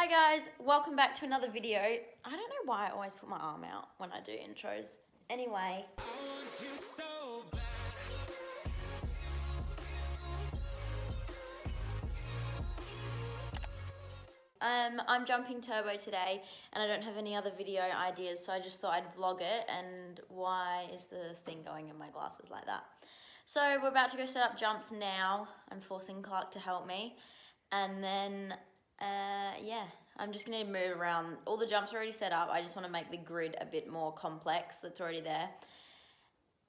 Hi guys, welcome back to another video. I don't know why I always put my arm out when I do intros. Anyway. I'm jumping turbo today and I don't have any other video ideas, so I just thought I'd vlog it. And why is this thing going in my glasses like that? So we're about to go set up jumps now. I'm forcing Clark to help me. And then, yeah, I'm just going to move around. All the jumps are already set up. I just want to make the grid a bit more complex that's already there.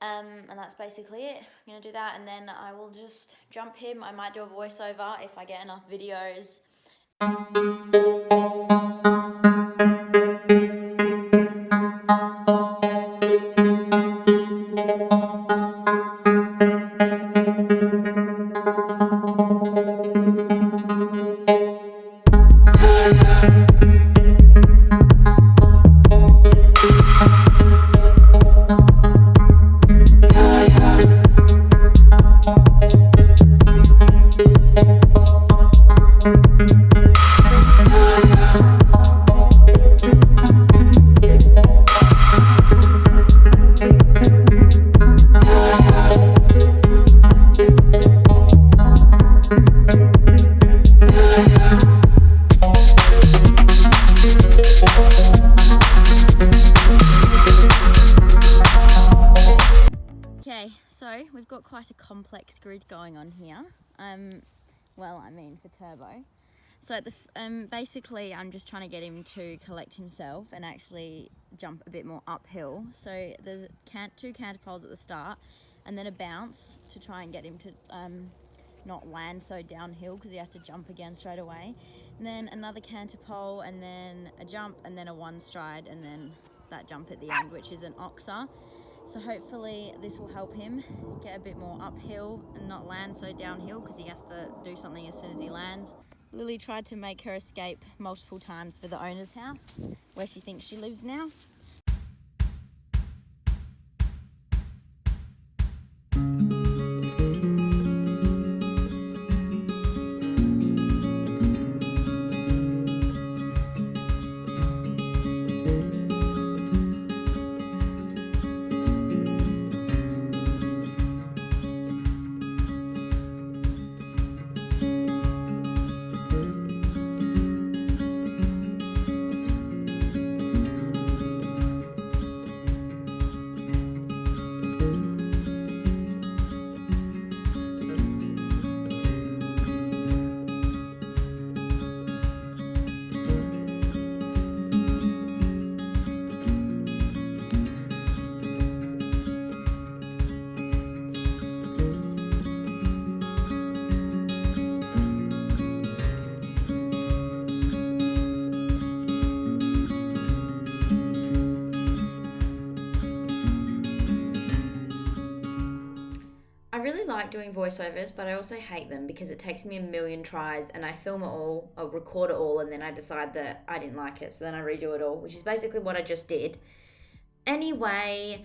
And that's basically it. I'm going to do that and then I will just jump him. I might do a voiceover if I get enough videos. Okay, so we've got quite a complex grid going on here. For turbo. So basically I'm just trying to get him to collect himself and actually jump a bit more uphill. So there's two canter poles at the start and then a bounce to try and get him to not land so downhill because he has to jump again straight away. And then another canter pole and then a jump and then a one stride and then that jump at the end, which is an oxer. So hopefully this will help him get a bit more uphill and not land so downhill because he has to do something as soon as he lands. Lily tried to make her escape multiple times for the owner's house where she thinks she lives now. I really like doing voiceovers, but I also hate them because it takes me a million tries and I film it all, I'll record it all, and then I decide that I didn't like it, so then I redo it all, which is basically what I just did. Anyway,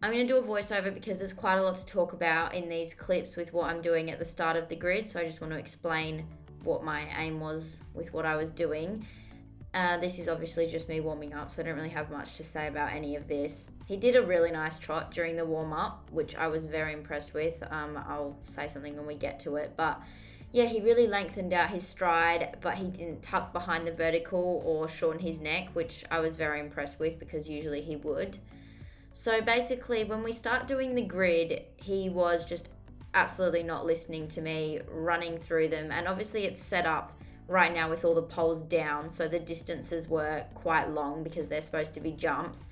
I'm going to do a voiceover because there's quite a lot to talk about in these clips with what I'm doing at the start of the grid, so I just want to explain what my aim was with what I was doing. This is obviously just me warming up, so I don't really have much to say about any of this. He did a really nice trot during the warm-up, which I was very impressed with. I'll say something when we get to it, but yeah, he really lengthened out his stride, but he didn't tuck behind the vertical or shorten his neck, which I was very impressed with because usually he would. So basically, when we start doing the grid, he was just absolutely not listening to me, running through them, and obviously it's set up right now with all the poles down, so the distances were quite long because they're supposed to be jumps,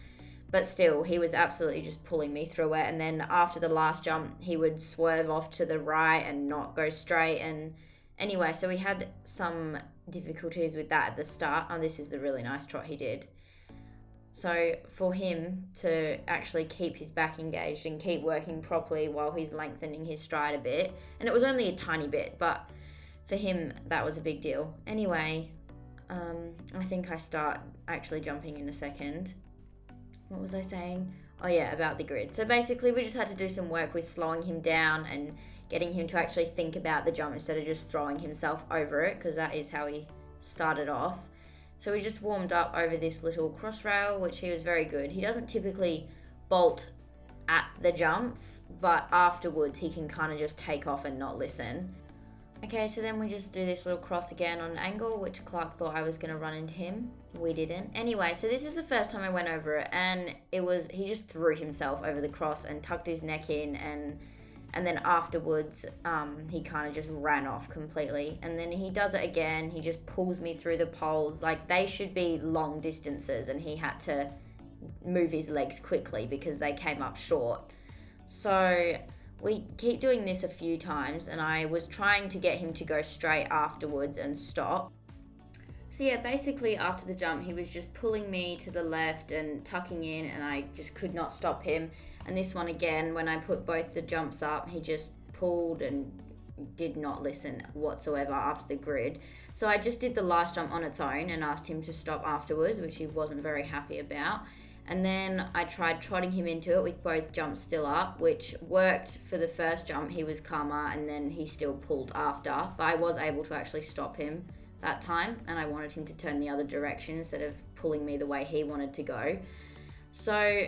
but still he was absolutely just pulling me through it. And then after the last jump he would swerve off to the right and not go straight, and anyway, so we had some difficulties with that at the start. And this is the really nice trot he did. So for him to actually keep his back engaged and keep working properly while he's lengthening his stride a bit, and it was only a tiny bit, but for him that was a big deal. Anyway, I think I start actually jumping in a second. What was I saying? Oh yeah, about the grid. So basically we just had to do some work with slowing him down and getting him to actually think about the jump instead of just throwing himself over it, because that is how he started off. So we just warmed up over this little cross rail, which he was very good. He doesn't typically bolt at the jumps, but afterwards he can kind of just take off and not listen. Okay, so then we just do this little cross again on an angle, which Clark thought I was going to run into him. We didn't. Anyway, so this is the first time I went over it, and he just threw himself over the cross and tucked his neck in, and then afterwards he kind of just ran off completely. And then he does it again. He just pulls me through the poles. Like, they should be long distances, and he had to move his legs quickly because they came up short. So we keep doing this a few times, and I was trying to get him to go straight afterwards and stop. So yeah, basically after the jump, he was just pulling me to the left and tucking in, and I just could not stop him. And this one again, when I put both the jumps up, he just pulled and did not listen whatsoever after the grid. So I just did the last jump on its own and asked him to stop afterwards, which he wasn't very happy about. And then I tried trotting him into it with both jumps still up, which worked for the first jump. He was calmer, and then he still pulled after. But I was able to actually stop him that time, and I wanted him to turn the other direction instead of pulling me the way he wanted to go. So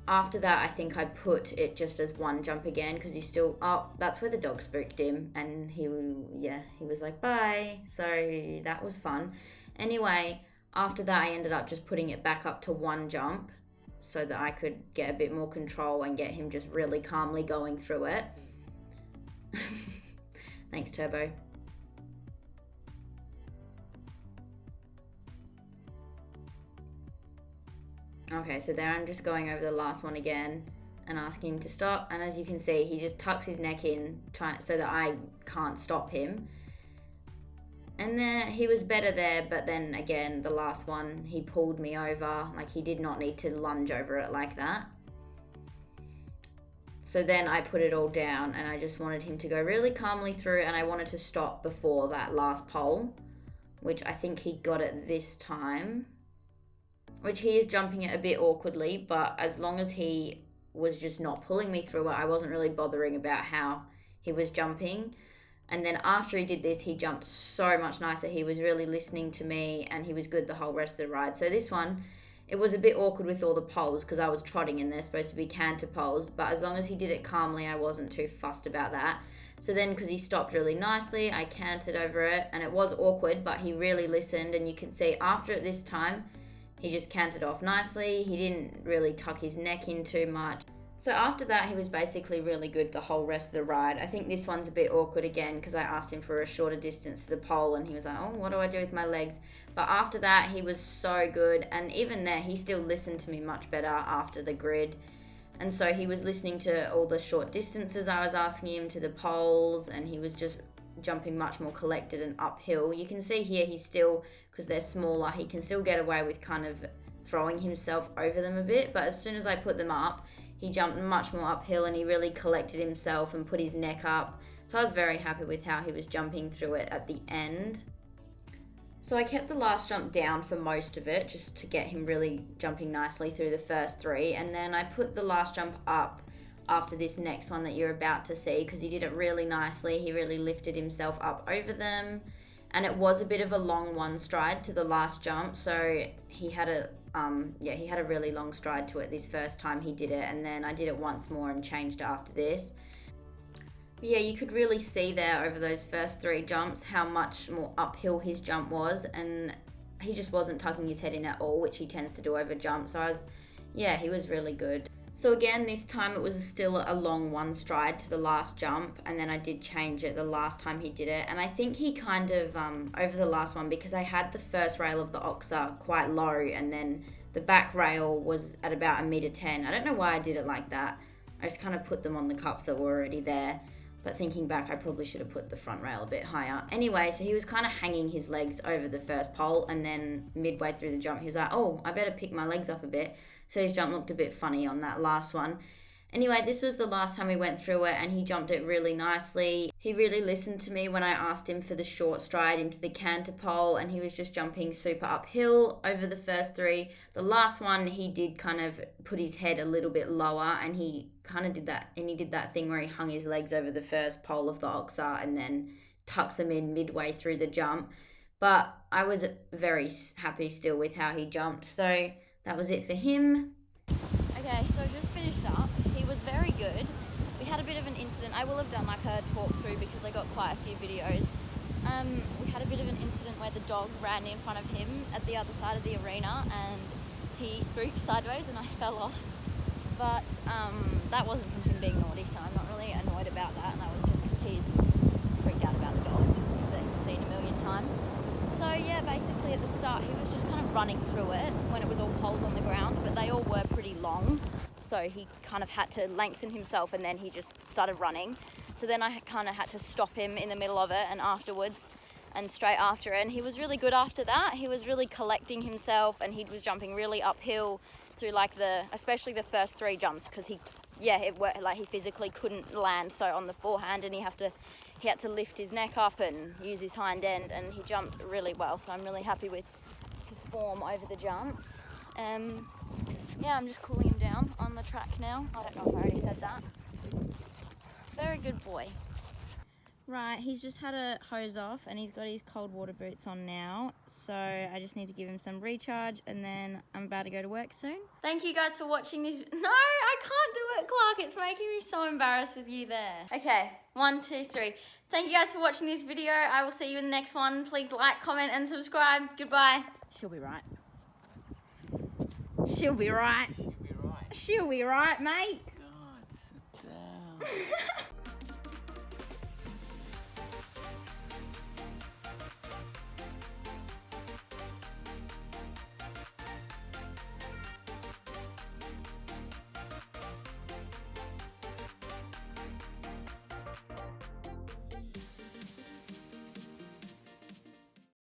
after that, I think I put it just as one jump again, because he still... Oh, that's where the dog spooked him, and he was like, bye. So that was fun. Anyway, after that, I ended up just putting it back up to one jump so that I could get a bit more control and get him just really calmly going through it. Thanks, Turbo. Okay, so there I'm just going over the last one again and asking him to stop. And as you can see, he just tucks his neck in so that I can't stop him. And then he was better there, but then again, the last one, he pulled me over. Like, he did not need to lunge over it like that. So then I put it all down, and I just wanted him to go really calmly through, and I wanted to stop before that last pole, which I think he got it this time. Which he is jumping it a bit awkwardly, but as long as he was just not pulling me through it, I wasn't really bothering about how he was jumping. And then after he did this, he jumped so much nicer. He was really listening to me, and he was good the whole rest of the ride. So this one, it was a bit awkward with all the poles because I was trotting and they're supposed to be canter poles. But as long as he did it calmly, I wasn't too fussed about that. So then, because he stopped really nicely, I cantered over it, and it was awkward, but he really listened. And you can see after it this time, he just cantered off nicely. He didn't really tuck his neck in too much. So after that, he was basically really good the whole rest of the ride. I think this one's a bit awkward again because I asked him for a shorter distance to the pole, and he was like, oh, what do I do with my legs? But after that, he was so good. And even there, he still listened to me much better after the grid. And so he was listening to all the short distances I was asking him, to the poles, and he was just jumping much more collected and uphill. You can see here he's still, because they're smaller, he can still get away with kind of throwing himself over them a bit. But as soon as I put them up, he jumped much more uphill, and he really collected himself and put his neck up. So I was very happy with how he was jumping through it at the end. So I kept the last jump down for most of it, just to get him really jumping nicely through the first three. And then I put the last jump up after this next one that you're about to see, because he did it really nicely. He really lifted himself up over them. And it was a bit of a long one stride to the last jump. So he had a really long stride to it this first time he did it, and then I did it once more and changed after this. But yeah, you could really see there over those first three jumps how much more uphill his jump was, and he just wasn't tucking his head in at all, which he tends to do over jumps. So he was really good. So again, this time it was still a long one stride to the last jump, and then I did change it the last time he did it. And I think he kind of, over the last one, because I had the first rail of the oxer quite low, and then the back rail was at about 1.10 meters. I don't know why I did it like that. I just kind of put them on the cups that were already there. But thinking back, I probably should have put the front rail a bit higher. Anyway, so he was kind of hanging his legs over the first pole, and then midway through the jump, he was like, oh, I better pick my legs up a bit. So his jump looked a bit funny on that last one. Anyway, this was the last time we went through it, and he jumped it really nicely. He really listened to me when I asked him for the short stride into the canter pole, and he was just jumping super uphill over the first three. The last one, he did kind of put his head a little bit lower, and he kind of did that, and he did that thing where he hung his legs over the first pole of the oxer and then tucked them in midway through the jump. But I was very happy still with how he jumped. So that was it for him. Okay, so just finished up. He was very good. We had a bit of an incident. I will have done like a talk through because I got quite a few videos. We had a bit of an incident where the dog ran in front of him at the other side of the arena and he spooked sideways and I fell off. But that wasn't from him being naughty, so I'm not really annoyed about that. And that was just because he's freaked out about the dog that he's seen a million times. So yeah, basically at the start he was just kind of running through it when it was all poles on the ground, but they all were pretty long. So he kind of had to lengthen himself and then he just started running. So then I kind of had to stop him in the middle of it and afterwards and straight after it. And he was really good after that. He was really collecting himself and he was jumping really uphill through like especially the first 3 jumps because he physically couldn't land so on the forehand and he had to lift his neck up and use his hind end and he jumped really well. So I'm really happy with his form over the jumps. Yeah, I'm just cooling him down on the track now. I don't know if I already said that. Very good boy. Right, he's just had a hose off and he's got his cold water boots on now. So I just need to give him some recharge and then I'm about to go to work soon. Thank you guys for watching this. No, I can't do it, Clark. It's making me so embarrassed with you there. Okay, 1, 2, 3. Thank you guys for watching this video. I will see you in the next one. Please like, comment and subscribe. Goodbye. She'll be right. She'll be right. She'll be right. She'll be right, mate. God, sit down.